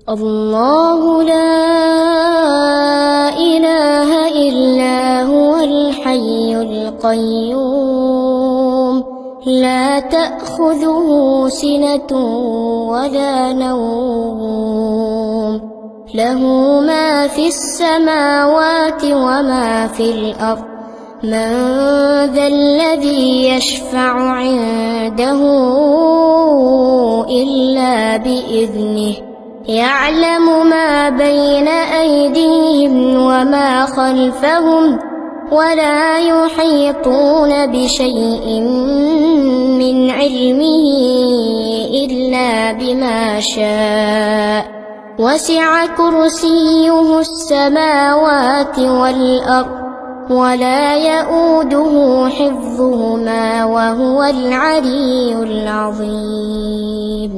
الله لا إله إلا هو الحي القيوم لا تأخذه سنة ولا نوم له ما في السماوات وما في الأرض من ذا الذي يشفع عنده إلا بإذنه يعلم ما بين أيديهم وما خلفهم ولا يحيطون بشيء من علمه إلا بما شاء وسع كرسيه السماوات والأرض ولا يؤوده حفظهما وهو العلي العظيم.